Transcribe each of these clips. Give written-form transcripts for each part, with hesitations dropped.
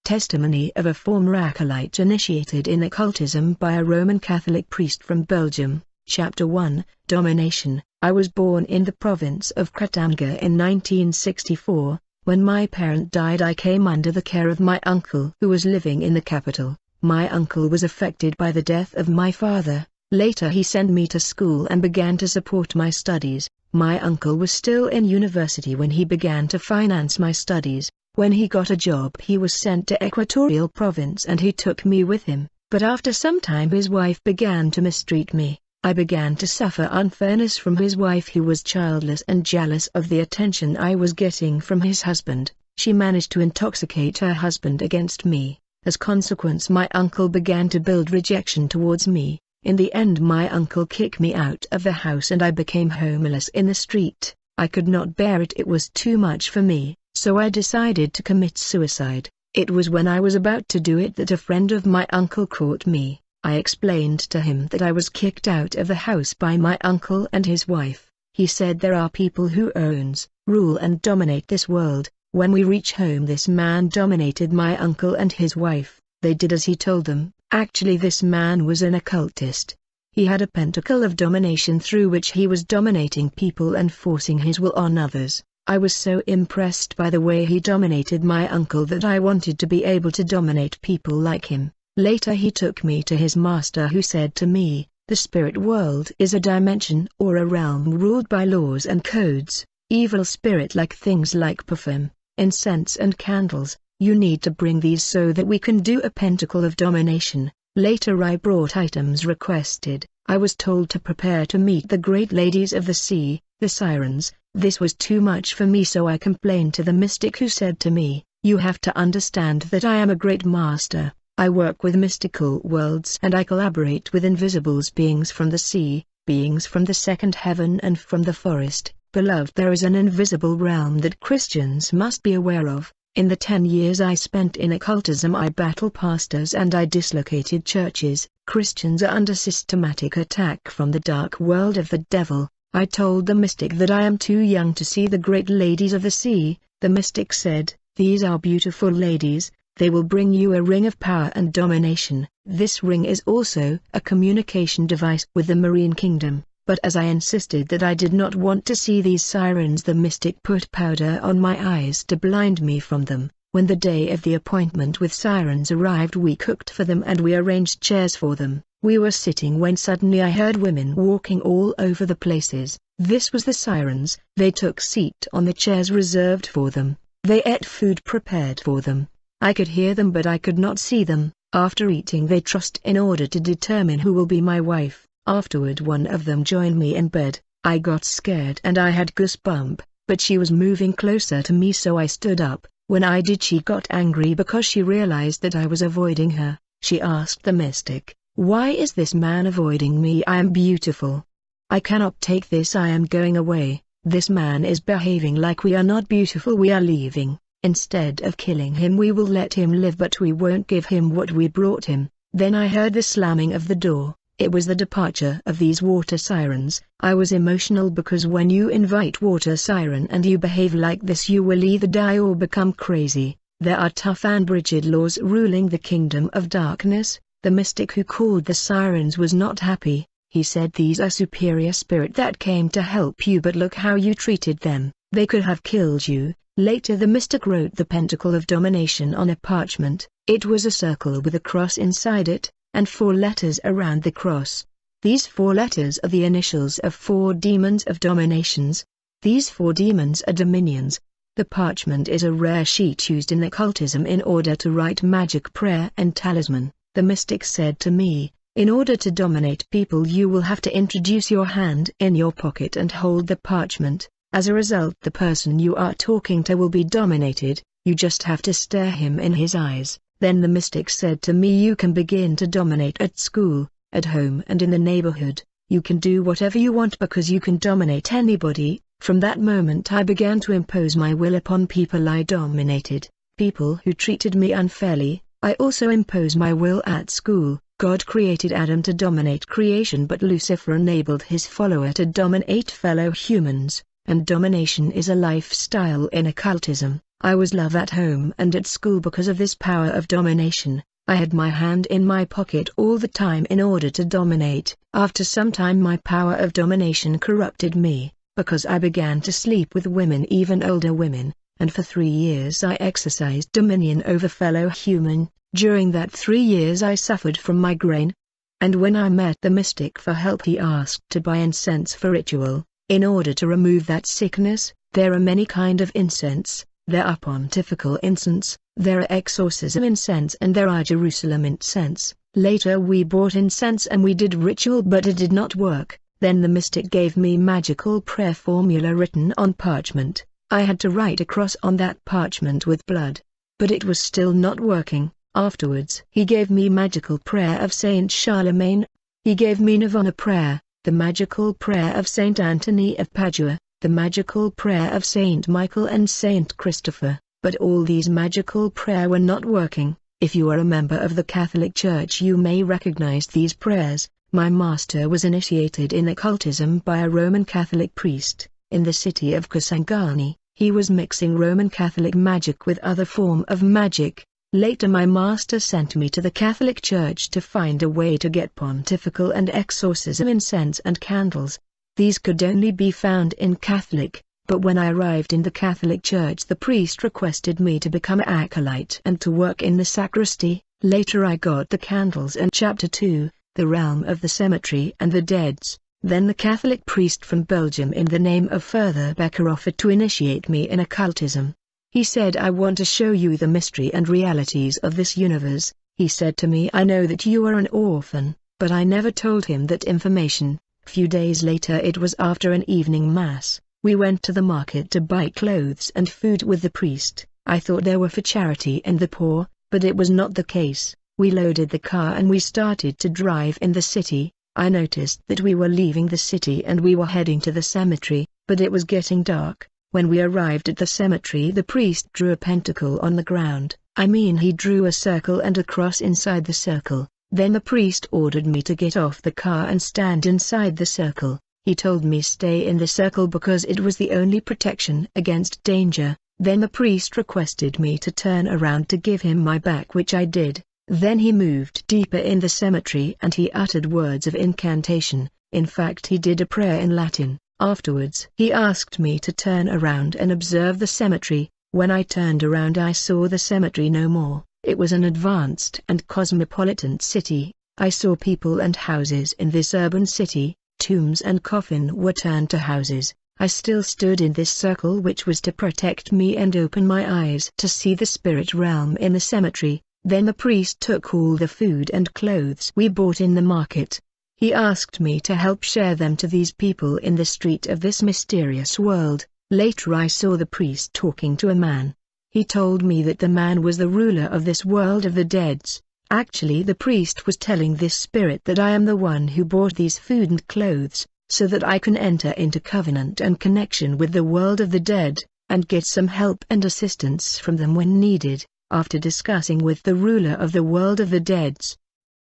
Testimony of a former acolyte initiated in occultism by a Roman Catholic priest from Belgium. Chapter 1, Domination. I was born in the province of Katanga in 1964. When my parent died, I came under the care of my uncle who was living in the capital. My uncle was affected by the death of my father. Later he sent me to school and began to support my studies. My uncle was still in university when he began to finance my studies. When he got a job, he was sent to Equatorial Province and he took me with him. But after some time his wife began to mistreat me. I began to suffer unfairness from his wife, who was childless and jealous of the attention I was getting from his husband. She managed to intoxicate her husband against me. As consequence, my uncle began to build rejection towards me. In the end, my uncle kicked me out of the house and I became homeless in the street. I could not bear it, it was too much for me, so I decided to commit suicide. It was when I was about to do it that a friend of my uncle caught me. I explained to him that I was kicked out of the house by my uncle and his wife. He said there are people who owns, rule and dominate this world. When we reach home, this man dominated my uncle and his wife. They did as he told them. Actually, this man was an occultist. He had a pentacle of domination through which he was dominating people and forcing his will on others. I was so impressed by the way he dominated my uncle that I wanted to be able to dominate people like him. Later he took me to his master, who said to me, "The spirit world is a dimension or a realm ruled by laws and codes. Evil spirit like things like perfume, incense and candles. You need to bring these so that we can do a pentacle of domination." Later I brought items requested. I was told to prepare to meet the great ladies of the sea, the sirens. This was too much for me, so I complained to the mystic, who said to me, "You have to understand that I am a great master. I work with mystical worlds and I collaborate with invisible beings from the sea, beings from the second heaven and from the forest. Beloved, there is an invisible realm that Christians must be aware of. In the 10 years I spent in occultism, I battled pastors and I dislocated churches. Christians are under systematic attack from the dark world of the devil." I told the mystic that I am too young to see the great ladies of the sea. The mystic said, "These are beautiful ladies. They will bring you a ring of power and domination. This ring is also a communication device with the marine kingdom." But as I insisted that I did not want to see these sirens, the mystic put powder on my eyes to blind me from them. When the day of the appointment with sirens arrived, we cooked for them and we arranged chairs for them. We were sitting when suddenly I heard women walking all over the places. This was the sirens. They took seat on the chairs reserved for them. They ate food prepared for them. I could hear them but I could not see them. After eating they trussed in order to determine who will be my wife. Afterward one of them joined me in bed. I got scared and I had goosebump, but she was moving closer to me, so I stood up. When I did, she got angry because she realized that I was avoiding her. She asked the mystic, "Why is this man avoiding me? I am beautiful. I cannot take this. I am going away. This man is behaving like we are not beautiful. We are leaving. Instead of killing him, we will let him live, but we won't give him what we brought him." Then I heard the slamming of the door. It was the departure of these water sirens. I was emotional because when you invite water siren and you behave like this, you will either die or become crazy. There are tough and rigid laws ruling the kingdom of darkness. The mystic who called the sirens was not happy. He said, "These are superior spirit that came to help you, but look how you treated them. They could have killed you." Later the mystic wrote the pentacle of domination on a parchment. It was a circle with a cross inside it, and 4 letters around the cross. These 4 letters are the initials of 4 demons of dominations. These 4 demons are dominions. The parchment is a rare sheet used in occultism in order to write magic prayer and talisman. The mystic said to me, "In order to dominate people, you will have to introduce your hand in your pocket and hold the parchment. As a result, the person you are talking to will be dominated. You just have to stare him in his eyes." Then the mystic said to me, "You can begin to dominate at school, at home and in the neighborhood. You can do whatever you want because you can dominate anybody." From that moment I began to impose my will upon people I dominated. People who treated me unfairly, I also impose my will at school. God created Adam to dominate creation, but Lucifer enabled his follower to dominate fellow humans, and domination is a lifestyle in occultism. I was love at home and at school because of this power of domination. I had my hand in my pocket all the time in order to dominate. After some time my power of domination corrupted me, because I began to sleep with women, even older women, and for 3 years I exercised dominion over fellow human. During that 3 years I suffered from migraine. And when I met the mystic for help, he asked to buy incense for ritual, in order to remove that sickness. There are many kind of incense. There are pontifical incense, there are exorcism incense, and there are Jerusalem incense. Later we bought incense and we did ritual, but it did not work. Then the mystic gave me magical prayer formula written on parchment. I had to write a cross on that parchment with blood. But it was still not working. Afterwards he gave me magical prayer of Saint Charlemagne. He gave me Nirvana prayer, the magical prayer of Saint Anthony of Padua, the magical prayer of Saint Michael and Saint Christopher, but all these magical prayer were not working. If you are a member of the Catholic Church you may recognize these prayers. My master was initiated in occultism by a Roman Catholic priest, in the city of Kisangani. He was mixing Roman Catholic magic with other form of magic. Later my master sent me to the Catholic Church to find a way to get pontifical and exorcism incense and candles. These could only be found in Catholic, but when I arrived in the Catholic Church the priest requested me to become an acolyte and to work in the sacristy. Later I got the candles and Chapter 2, the realm of the cemetery and the deads. Then the Catholic priest from Belgium in the name of Father Becker offered to initiate me in occultism. He said, I want to show you the mystery and realities of this universe. He said to me, I know that you are an orphan, but I never told him that information. Few days later, it was after an evening mass, we went to the market to buy clothes and food with the priest. I thought they were for charity and the poor, but it was not the case. We loaded the car and we started to drive in the city. I noticed that we were leaving the city and we were heading to the cemetery, but it was getting dark. When we arrived at the cemetery the priest drew a pentacle on the ground. He drew a circle and a cross inside the circle. Then the priest ordered me to get off the car and stand inside the circle. He told me stay in the circle because it was the only protection against danger. Then the priest requested me to turn around to give him my back, which I did. Then he moved deeper in the cemetery and he uttered words of incantation. In fact, he did a prayer in Latin. Afterwards he asked me to turn around and observe the cemetery. When I turned around I saw the cemetery no more. It was an advanced and cosmopolitan city. I saw people and houses in this urban city. Tombs and coffin were turned to houses. I still stood in this circle which was to protect me and open my eyes to see the spirit realm in the cemetery. Then the priest took all the food and clothes we bought in the market. He asked me to help share them to these people in the street of this mysterious world. Later I saw the priest talking to a man. He told me that the man was the ruler of this world of the deads. Actually the priest was telling this spirit that I am the one who bought these food and clothes, so that I can enter into covenant and connection with the world of the dead, and get some help and assistance from them when needed. After discussing with the ruler of the world of the deads,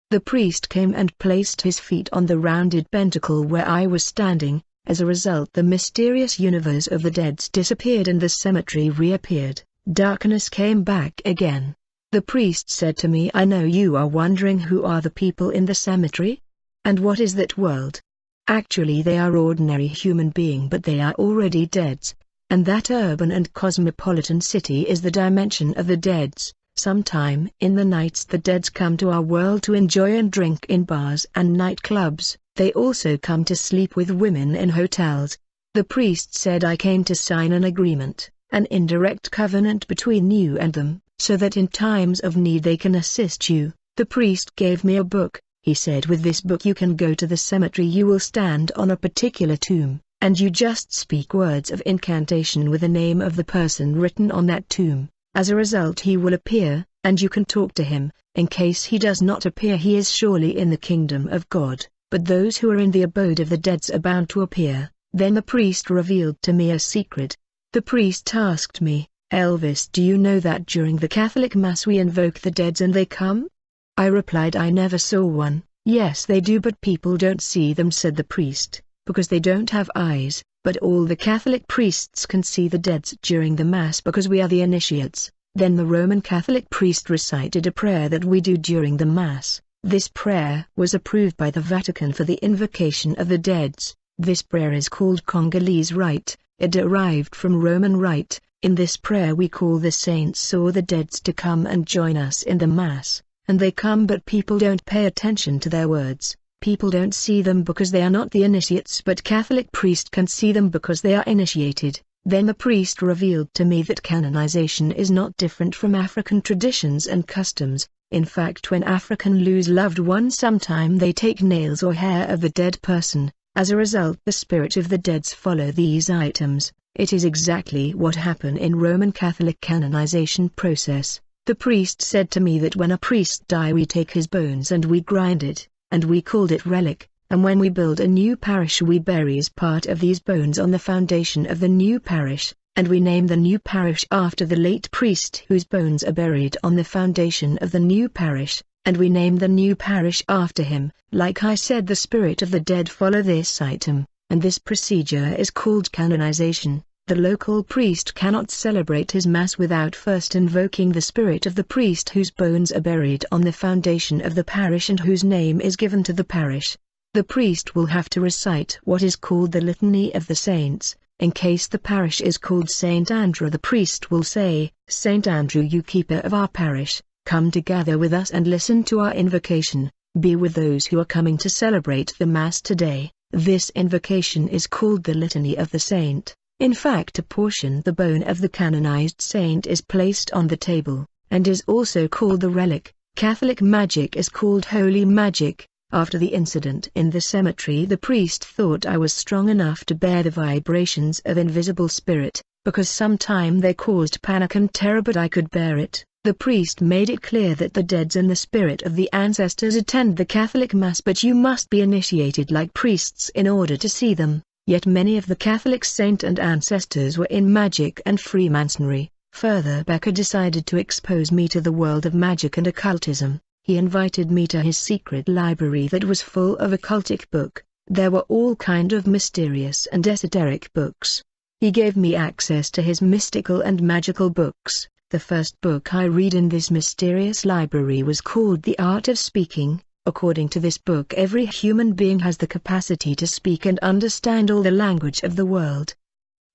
the priest came and placed his feet on the rounded pentacle where I was standing. As a result the mysterious universe of the deads disappeared and the cemetery reappeared. Darkness came back again. The priest said to me, I know you are wondering who are the people in the cemetery? And what is that world? Actually they are ordinary human beings, but they are already deads. And that urban and cosmopolitan city is the dimension of the deads. Sometime in the nights the deads come to our world to enjoy and drink in bars and nightclubs. They also come to sleep with women in hotels. The priest said I came to sign an agreement, an indirect covenant between you and them, so that in times of need they can assist you. The priest gave me a book. He said, with this book you can go to the cemetery, you will stand on a particular tomb, and you just speak words of incantation with the name of the person written on that tomb. As a result he will appear, and you can talk to him. In case he does not appear, he is surely in the kingdom of God, but those who are in the abode of the dead are bound to appear. Then the priest revealed to me a secret. The priest asked me, Elvis, do you know that during the Catholic Mass we invoke the dead and they come? I replied, I never saw one. Yes they do, but people don't see them, said the priest, because they don't have eyes. But but all the Catholic priests can see the dead during the Mass because we are the initiates." Then the Roman Catholic priest recited a prayer that we do during the Mass. This prayer was approved by the Vatican for the invocation of the dead. This prayer is called Congolese rite. It derived from Roman rite. In this prayer we call the saints or the dead to come and join us in the Mass, and they come, but people don't pay attention to their words. People don't see them because they are not the initiates, but Catholic priest can see them because they are initiated. Then the priest revealed to me that canonization is not different from African traditions and customs. In fact, when African lose loved ones, sometime they take nails or hair of the dead person. As a result, the spirit of the dead follow these items. It is exactly what happened in Roman Catholic canonization process. The priest said to me that when a priest die we take his bones and we grind it, and we called it relic, and when we build a new parish we bury as part of these bones on the foundation of the new parish, and we name the new parish after the late priest whose bones are buried on the foundation of the new parish, and we name the new parish after him. Like I said, the spirit of the dead follow this item, and this procedure is called canonization. The local priest cannot celebrate his Mass without first invoking the spirit of the priest whose bones are buried on the foundation of the parish and whose name is given to the parish. The priest will have to recite what is called the Litany of the Saints. In case the parish is called Saint Andrew, the priest will say, "Saint Andrew, you keeper of our parish, come to gather with us and listen to our invocation. Be with those who are coming to celebrate the Mass today." This invocation is called the Litany of the Saint. In fact, a portion the bone of the canonized saint is placed on the table, and is also called the relic. Catholic magic is called holy magic. After the incident in the cemetery, the priest thought I was strong enough to bear the vibrations of invisible spirit, because sometime they caused panic and terror, but I could bear it. The priest made it clear that the dead and the spirit of the ancestors attend the Catholic Mass, but you must be initiated like priests in order to see them. Yet many of the Catholic saints and ancestors were in magic and Freemasonry. Further, Becker decided to expose me to the world of magic and occultism. He invited me to his secret library that was full of occultic books. There were all kind of mysterious and esoteric books. He gave me access to his mystical and magical books. The first book I read in this mysterious library was called The Art of Speaking. According to this book, every human being has the capacity to speak and understand all the language of the world.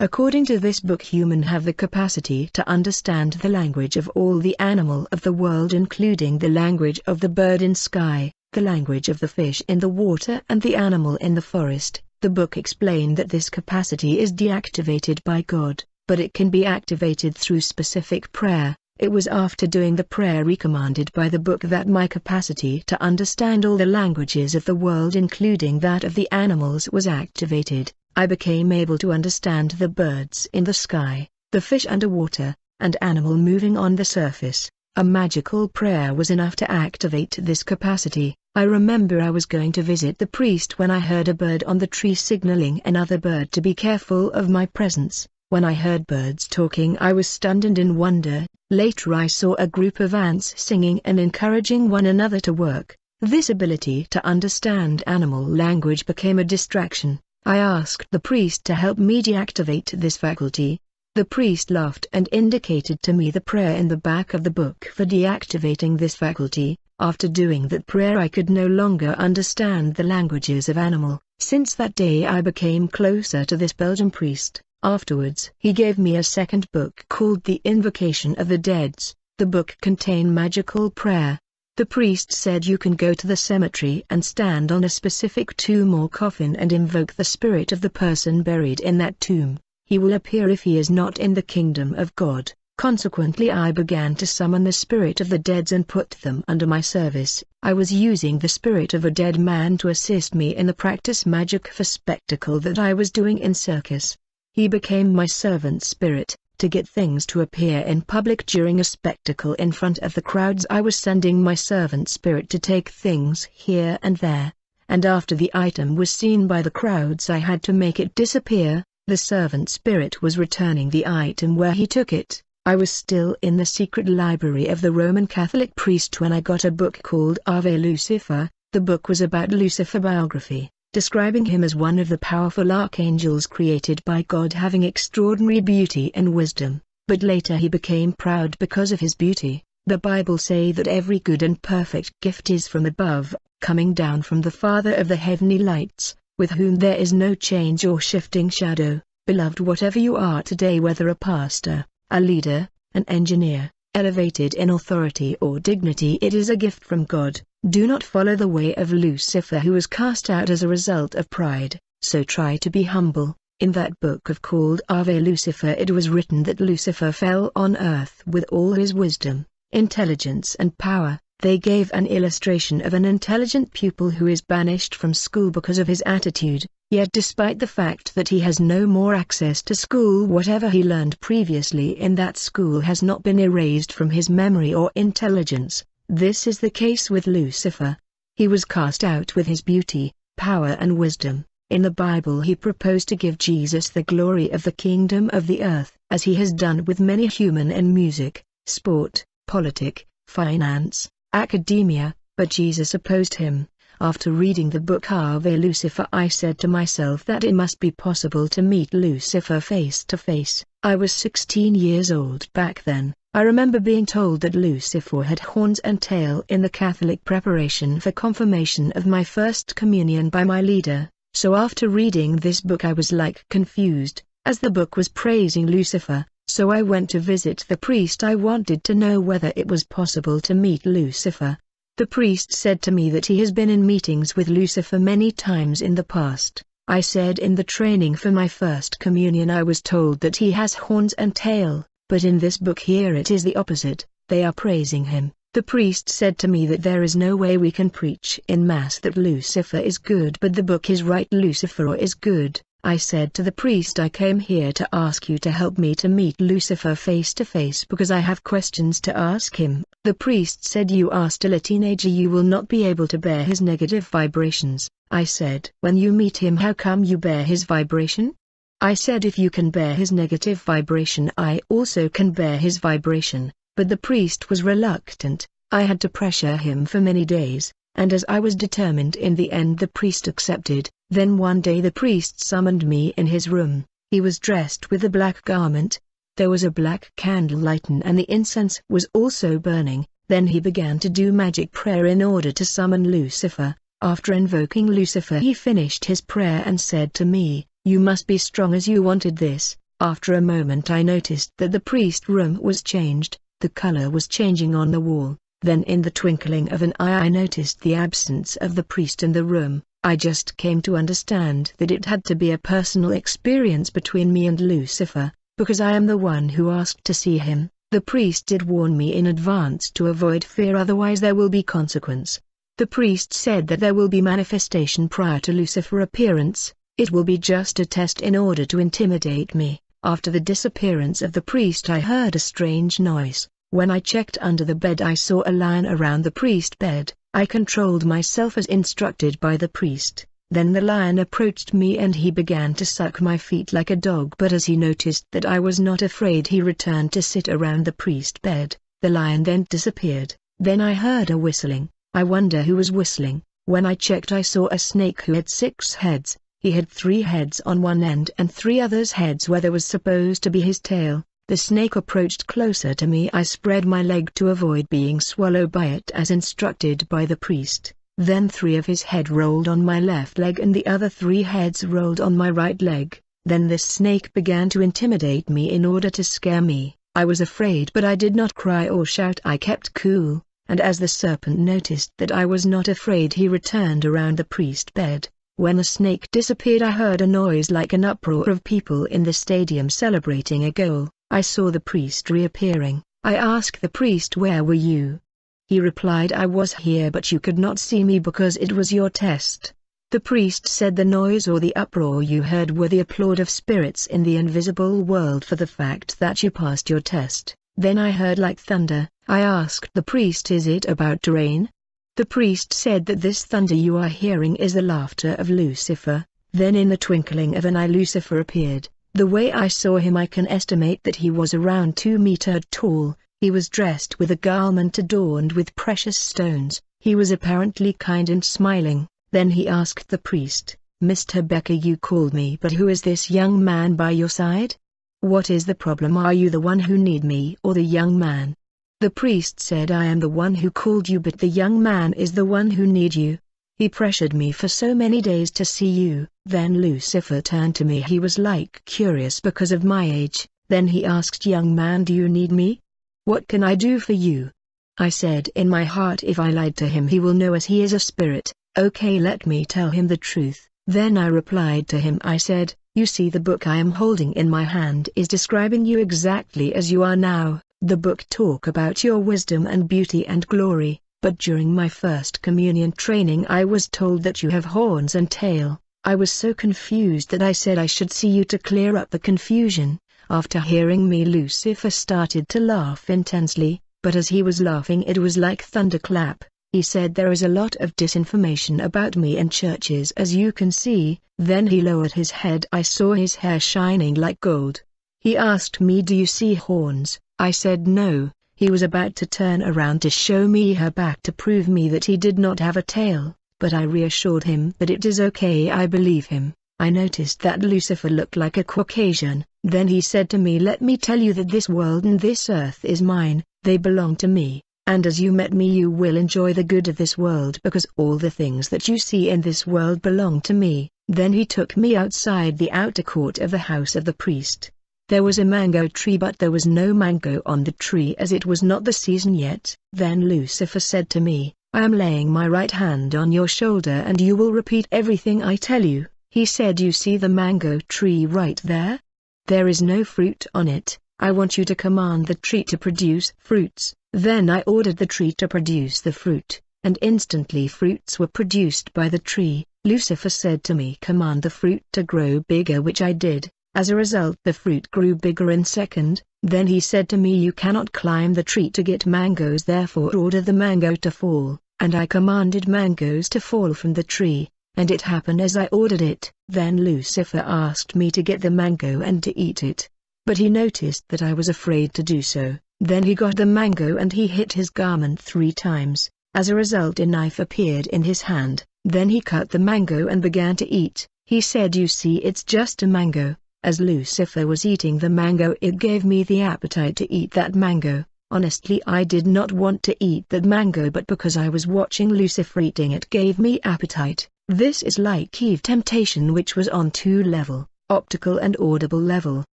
According to this book, humans have the capacity to understand the language of all the animal of the world, including the language of the bird in sky, the language of the fish in the water and the animal in the forest. The book explained that this capacity is deactivated by God, but it can be activated through specific prayer. It was after doing the prayer recommended by the book that my capacity to understand all the languages of the world, including that of the animals, was activated. I became able to understand the birds in the sky, the fish underwater, and animal moving on the surface. A magical prayer was enough to activate this capacity. I remember I was going to visit the priest when I heard a bird on the tree signaling another bird to be careful of my presence. When I heard birds talking, I was stunned and in wonder. Later I saw a group of ants singing and encouraging one another to work. This ability to understand animal language became a distraction. I asked the priest to help me deactivate this faculty. The priest laughed and indicated to me the prayer in the back of the book for deactivating this faculty. After doing that prayer, I could no longer understand the languages of animal. Since that day I became closer to this Belgian priest. Afterwards, he gave me a second book called The Invocation of the Dead. The book contained magical prayer. The priest said you can go to the cemetery and stand on a specific tomb or coffin and invoke the spirit of the person buried in that tomb. He will appear if he is not in the kingdom of God. Consequently, I began to summon the spirit of the dead and put them under my service. I was using the spirit of a dead man to assist me in the practice magic for spectacle that I was doing in circus. He became my servant spirit. To get things to appear in public during a spectacle in front of the crowds, I was sending my servant spirit to take things here and there, and after the item was seen by the crowds I had to make it disappear. The servant spirit was returning the item where he took it. I was still in the secret library of the Roman Catholic priest when I got a book called Ave Lucifer. The book was about Lucifer biography. describing him as one of the powerful archangels created by God, having extraordinary beauty and wisdom. But later he became proud because of his beauty. The Bible say that every good and perfect gift is from above, coming down from the Father of the heavenly lights, with whom there is no change or shifting shadow. Beloved, whatever you are today, whether a pastor, a leader, an engineer, elevated in authority or dignity, it is a gift from God. Do not follow the way of Lucifer, who was cast out as a result of pride, so try to be humble. In that book of called Ave Lucifer, it was written that Lucifer fell on earth with all his wisdom, intelligence and power. They gave an illustration of an intelligent pupil who is banished from school because of his attitude, yet despite the fact that he has no more access to school, whatever he learned previously in that school has not been erased from his memory or intelligence. This is the case with Lucifer. He was cast out with his beauty, power and wisdom. In the Bible he proposed to give Jesus the glory of the kingdom of the earth, as he has done with many human in music, sport, politic, finance, academia, but Jesus opposed him. After reading the book Ave Lucifer, I said to myself that it must be possible to meet Lucifer face to face. I was 16 years old back then. I remember being told that Lucifer had horns and tail in the Catholic preparation for confirmation of my first communion by my leader. So after reading this book I was like confused, as the book was praising Lucifer, so I went to visit the priest. I wanted to know whether it was possible to meet Lucifer. The priest said to me that he has been in meetings with Lucifer many times in the past. I said in the training for my first communion I was told that he has horns and tail, but in this book here it is the opposite, they are praising him. The priest said to me that there is no way we can preach in mass that Lucifer is good, but the book is right, Lucifer is good. I said to the priest, I came here to ask you to help me to meet Lucifer face to face because I have questions to ask him. The priest said, you are still a teenager, you will not be able to bear his negative vibrations. I said, when you meet him how come you bear his vibration? I said, if you can bear his negative vibration I also can bear his vibration. But the priest was reluctant. I had to pressure him for many days, and as I was determined in the end the priest accepted. Then one day the priest summoned me in his room. He was dressed with a black garment. There was a black candle lighted and the incense was also burning. Then he began to do magic prayer in order to summon Lucifer. After invoking Lucifer he finished his prayer and said to me, you must be strong as you wanted this. After a moment I noticed that the priest's room was changed. The color was changing on the wall. Then in the twinkling of an eye I noticed the absence of the priest in the room. I just came to understand that it had to be a personal experience between me and Lucifer, because I am the one who asked to see him. The priest did warn me in advance to avoid fear, otherwise there will be consequence. The priest said that there will be manifestation prior to Lucifer appearance. It will be just a test in order to intimidate me. After the disappearance of the priest I heard a strange noise. When I checked under the bed I saw a lion around the priest's bed. I controlled myself as instructed by the priest. Then the lion approached me and he began to suck my feet like a dog, but as he noticed that I was not afraid he returned to sit around the priest's bed. The lion then disappeared. Then I heard a whistling. I wonder who was whistling. When I checked I saw a snake who had 6 heads. He had 3 heads on one end and 3 others heads where there was supposed to be his tail. The snake approached closer to me. I spread my leg to avoid being swallowed by it as instructed by the priest. Then 3 of his head rolled on my left leg and the other 3 heads rolled on my right leg. Then this snake began to intimidate me in order to scare me. I was afraid but I did not cry or shout. I kept cool, and as the serpent noticed that I was not afraid he returned around the priest's bed. When the snake disappeared I heard a noise like an uproar of people in the stadium celebrating a goal. I saw the priest reappearing. I asked the priest, where were you? He replied, I was here but you could not see me because it was your test. The priest said, the noise or the uproar you heard were the applaud of spirits in the invisible world for the fact that you passed your test. Then I heard like thunder. I asked the priest, is it about to rain? The priest said that this thunder you are hearing is the laughter of Lucifer. Then in the twinkling of an eye Lucifer appeared. The way I saw him I can estimate that he was around 2 meters tall. He was dressed with a garment adorned with precious stones. He was apparently kind and smiling. Then he asked the priest, "Mr. Becker, you called me, but who is this young man by your side? What is the problem? Are you the one who need me or the young man?" The priest said, "I am the one who called you, but the young man is the one who need you. He pressured me for so many days to see you." Then Lucifer turned to me. He was like curious because of my age. Then he asked, "Young man, do you need me? What can I do for you?" I said in my heart, if I lied to him he will know, as he is a spirit. Okay, let me tell him the truth. Then I replied to him. I said, "You see, the book I am holding in my hand is describing you exactly as you are now. The book talk about your wisdom and beauty and glory, but during my first communion training I was told that you have horns and tail." I was so confused that I said I should see you to clear up the confusion. After hearing me, Lucifer started to laugh intensely, but as he was laughing it was like thunderclap. He said, "There is a lot of disinformation about me in churches, as you can see." Then he lowered his head. I saw his hair shining like gold. He asked me, "Do you see horns?" I said no. He was about to turn around to show me her back to prove me that he did not have a tail, but I reassured him that it is okay, I believe him. I noticed that Lucifer looked like a Caucasian. Then he said to me, "Let me tell you that this world and this earth is mine, they belong to me, and as you met me you will enjoy the good of this world because all the things that you see in this world belong to me." Then he took me outside the outer court of the house of the priest. There was a mango tree, but there was no mango on the tree as it was not the season yet. Then Lucifer said to me, "I am laying my right hand on your shoulder and you will repeat everything I tell you." He said, "You see the mango tree right there? There is no fruit on it. I want you to command the tree to produce fruits." Then I ordered the tree to produce the fruit, and instantly fruits were produced by the tree. Lucifer said to me, "Command the fruit to grow bigger," which I did. As a result, the fruit grew bigger in second. Then he said to me, "You cannot climb the tree to get mangoes, therefore order the mango to fall." And I commanded mangoes to fall from the tree, and it happened as I ordered it. Then Lucifer asked me to get the mango and to eat it, but he noticed that I was afraid to do so. Then he got the mango and he hit his garment 3 times. As a result, a knife appeared in his hand. Then he cut the mango and began to eat. He said, "You see, it's just a mango." As Lucifer was eating the mango, it gave me the appetite to eat that mango. Honestly, I did not want to eat that mango, but because I was watching Lucifer eating it gave me appetite. This is like Eve temptation, which was on 2 level, optical and audible level.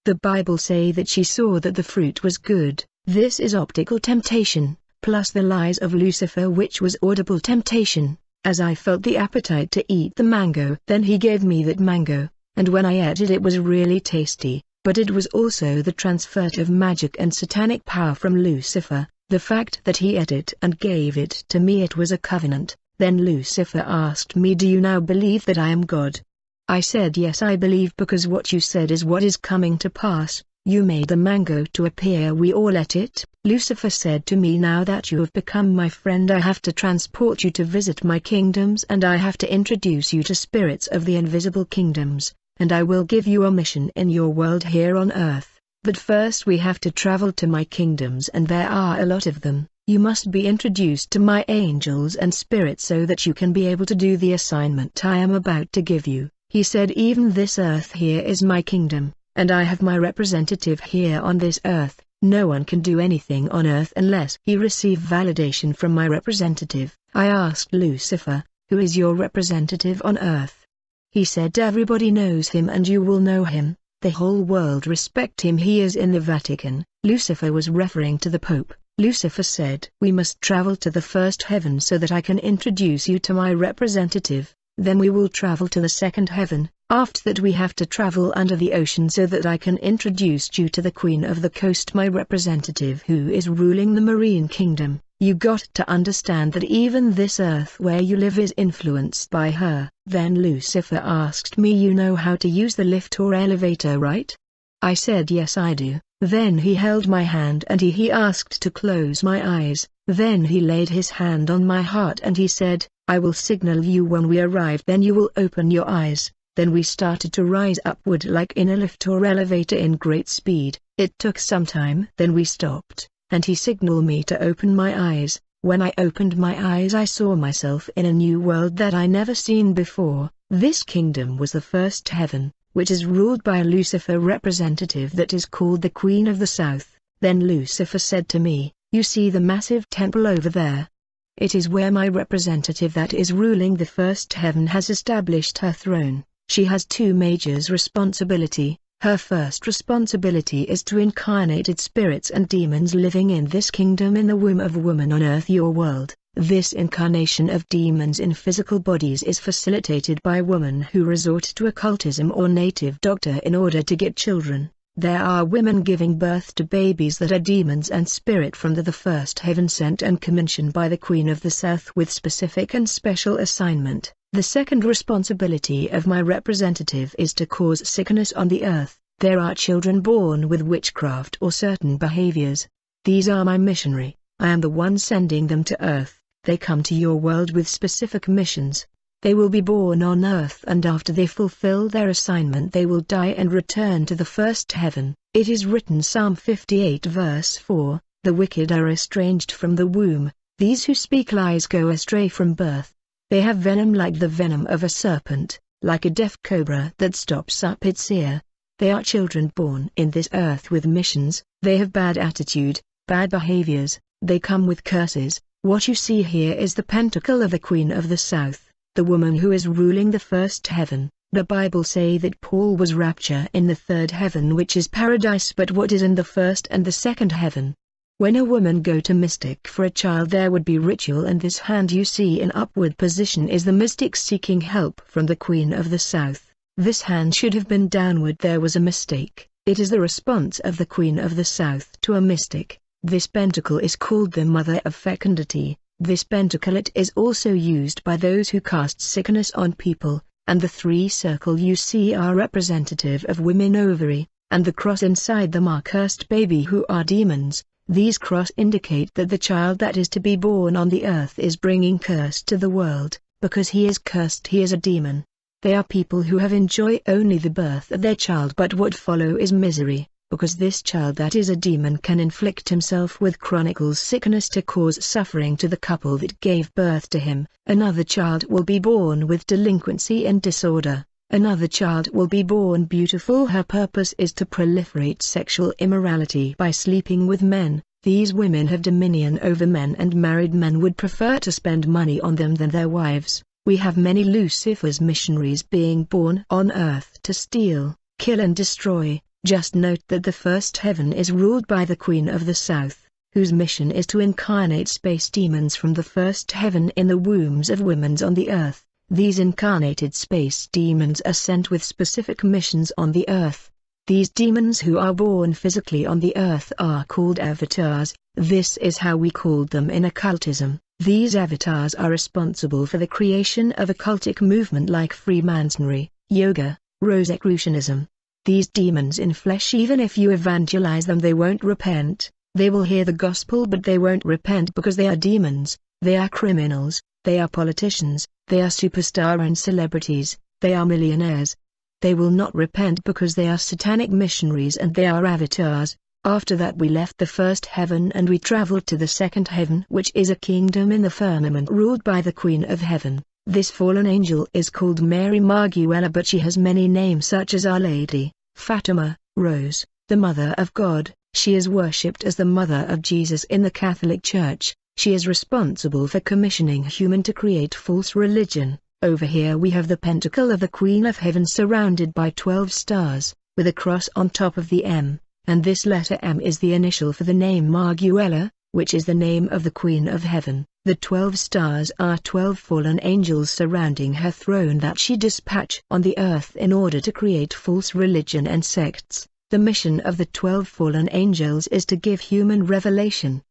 The Bible say that she saw that the fruit was good. This is optical temptation, plus the lies of Lucifer, which was audible temptation. As I felt the appetite to eat the mango, then he gave me that mango, and when I ate it, it was really tasty, but it was also the transfer of magic and satanic power from Lucifer. The fact that he ate it and gave it to me, it was a covenant. Then Lucifer asked me, "Do you now believe that I am God?" I said, "Yes, I believe, because what you said is what is coming to pass. You made the mango to appear, we all ate it." Lucifer said to me, "Now that you have become my friend, I have to transport you to visit my kingdoms, and I have to introduce you to spirits of the invisible kingdoms, and I will give you a mission in your world here on earth. But first we have to travel to my kingdoms, and there are a lot of them. You must be introduced to my angels and spirits so that you can be able to do the assignment I am about to give you." He said, "Even this earth here is my kingdom, and I have my representative here on this earth. No one can do anything on earth unless he receive validation from my representative." I asked Lucifer, "Who is your representative on earth?" He said, "Everybody knows him and you will know him. The whole world respect him. He is in the Vatican." Lucifer was referring to the Pope. Lucifer said, "We must travel to the first heaven so that I can introduce you to my representative. Then we will travel to the second heaven. After that we have to travel under the ocean so that I can introduce you to the Queen of the Coast, my representative who is ruling the marine kingdom. You got to understand that even this earth where you live is influenced by her." Then Lucifer asked me, "You know how to use the lift or elevator, right?" I said, "Yes, I do." Then he held my hand and he asked to close my eyes. Then he laid his hand on my heart and he said, "I will signal you when we arrive, then you will open your eyes." Then we started to rise upward like in a lift or elevator in great speed. It took some time. Then we stopped, and he signaled me to open my eyes. When I opened my eyes, I saw myself in a new world that I never seen before. This kingdom was the first heaven, which is ruled by a Lucifer representative that is called the Queen of the South. Then Lucifer said to me, "You see the massive temple over there? It is where my representative that is ruling the first heaven has established her throne. She has two major responsibilities. Her first responsibility is to incarnate spirits and demons living in this kingdom in the womb of woman on earth, your world. This incarnation of demons in physical bodies is facilitated by women who resort to occultism or native doctor in order to get children. There are women giving birth to babies that are demons and spirit from the first heaven, sent and commissioned by the Queen of the South with specific and special assignment. The second responsibility of my representative is to cause sickness on the earth. There are children born with witchcraft or certain behaviors. These are my missionary. I am the one sending them to earth. They come to your world with specific missions. They will be born on earth, and after they fulfill their assignment they will die and return to the first heaven. It is written, Psalm 58 verse 4, "The wicked are estranged from the womb. These who speak lies go astray from birth. They have venom like the venom of a serpent, like a deaf cobra that stops up its ear." They are children born in this earth with missions. They have bad attitude, bad behaviors. They come with curses. What you see here is the pentacle of the Queen of the South, the woman who is ruling the first heaven. The Bible say that Paul was raptured in the third heaven, which is paradise, but what is in the first and the second heaven? When a woman go to mystic for a child, there would be ritual, and this hand you see in upward position is the mystic seeking help from the Queen of the South. This hand should have been downward. There was a mistake. It is the response of the Queen of the South to a mystic. This pentacle is called the Mother of Fecundity. This pentacle it is also used by those who cast sickness on people, and the three circle you see are representative of women ovary, and the cross inside them are cursed baby who are demons. These cross indicate that the child that is to be born on the earth is bringing curse to the world. Because he is cursed, he is a demon. They are people who have enjoyed only the birth of their child, but what follow is misery, because this child that is a demon can inflict himself with chronic sickness to cause suffering to the couple that gave birth to him. Another child will be born with delinquency and disorder. Another child will be born beautiful. Her purpose is to proliferate sexual immorality by sleeping with men. These women have dominion over men, and married men would prefer to spend money on them than their wives. We have many Lucifer's missionaries being born on earth to steal, kill and destroy. Just note that the first heaven is ruled by the Queen of the South, whose mission is to incarnate space demons from the first heaven in the wombs of women on the earth. These incarnated space demons are sent with specific missions on the earth. These demons who are born physically on the earth are called avatars. This is how we called them in occultism. These avatars are responsible for the creation of occultic movement like Freemasonry, yoga, Rosicrucianism. These demons in flesh, even if you evangelize them, they won't repent. They will hear the gospel, but they won't repent because they are demons. They are criminals. They are politicians. They are superstar and celebrities. They are millionaires. They will not repent because they are satanic missionaries and they are avatars. After that we left the first heaven and we traveled to the second heaven, which is a kingdom in the firmament ruled by the Queen of Heaven. This fallen angel is called Mary Marguella, but she has many names such as Our Lady, Fatima, Rose, the Mother of God. She is worshipped as the Mother of Jesus in the Catholic Church. She is responsible for commissioning human to create false religion. Over here we have the pentacle of the Queen of Heaven surrounded by 12 stars, with a cross on top of the M, and this letter M is the initial for the name Marguella, which is the name of the Queen of Heaven. The 12 stars are 12 fallen angels surrounding her throne that she dispatched on the earth in order to create false religion and sects. The mission of the 12 fallen angels is to give human revelation,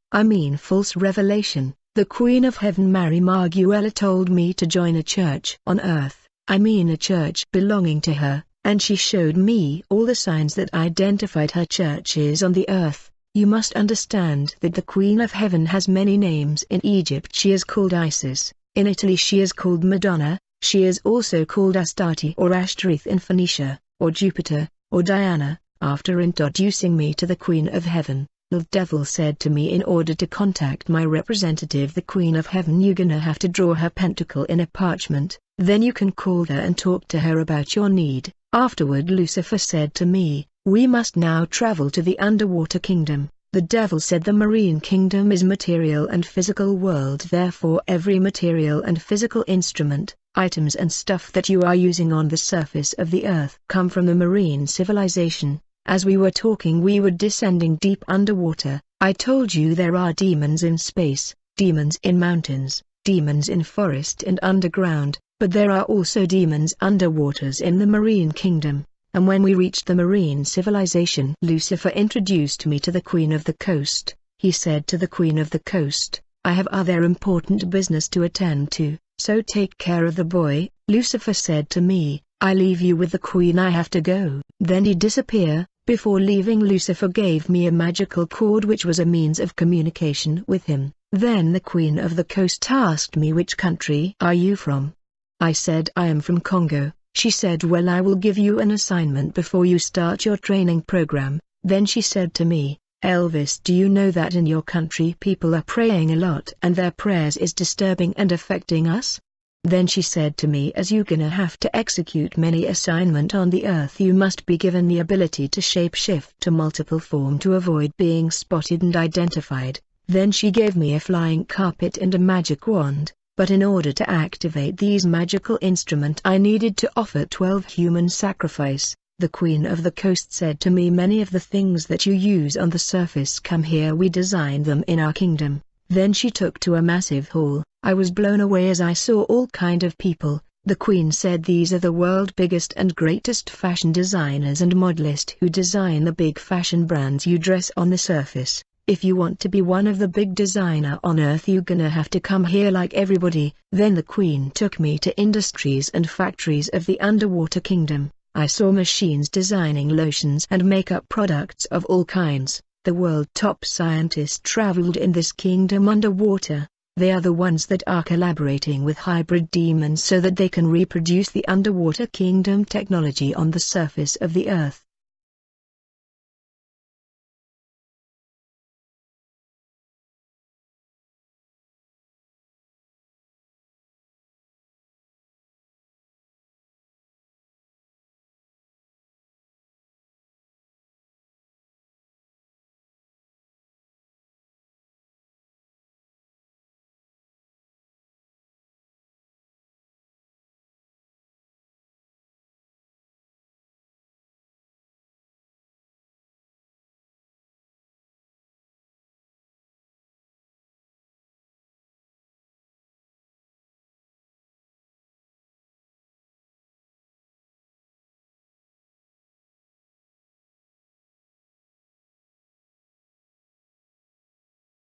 false revelation. The Queen of Heaven Mary Marguella told me to join a church on earth, a church belonging to her, and she showed me all the signs that identified her churches on the earth. You must understand that the Queen of Heaven has many names. In Egypt she is called Isis, in Italy she is called Madonna, she is also called Astarte or Ashtoreth in Phoenicia, or Jupiter, or Diana. After introducing me to the Queen of Heaven, the devil said to me, in order to contact my representative the Queen of Heaven, you're gonna have to draw her pentacle in a parchment. Then you can call her and talk to her about your need." Afterward Lucifer said to me, "We must now travel to the underwater kingdom." The devil said the marine kingdom is material and physical world, therefore every material and physical instrument, items and stuff that you are using on the surface of the earth come from the marine civilization. As we were talking we were descending deep underwater. I told you there are demons in space, demons in mountains, demons in forest and underground, but there are also demons underwaters in the marine kingdom. And when we reached the marine civilization, Lucifer introduced me to the Queen of the Coast. He said to the Queen of the Coast, "I have other important business to attend to, so take care of the boy." Lucifer said to me, "I leave you with the Queen, I have to go." Then he disappeared. Before leaving, Lucifer gave me a magical cord which was a means of communication with him. Then the Queen of the Coast asked me, "Which country are you from?" I said, "I am from Congo." She said, "Well, I will give you an assignment before you start your training program." Then she said to me, "Elvis, do you know that in your country people are praying a lot and their prayers is disturbing and affecting us?" Then she said to me, "As you gonna have to execute many assignment on the earth, you must be given the ability to shape-shift to multiple form to avoid being spotted and identified." Then she gave me a flying carpet and a magic wand. But in order to activate these magical instruments I needed to offer 12 human sacrifice. The Queen of the Coast said to me, "Many of the things that you use on the surface come here, we design them in our kingdom." Then she took to a massive hall. I was blown away as I saw all kind of people. The Queen said, "These are the world's biggest and greatest fashion designers and modelists who design the big fashion brands you dress on the surface. If you want to be one of the big designer on earth, you gonna have to come here like everybody." Then the Queen took me to industries and factories of the underwater kingdom. I saw machines designing lotions and makeup products of all kinds. The world top scientists traveled in this kingdom underwater. They are the ones that are collaborating with hybrid demons so that they can reproduce the underwater kingdom technology on the surface of the earth.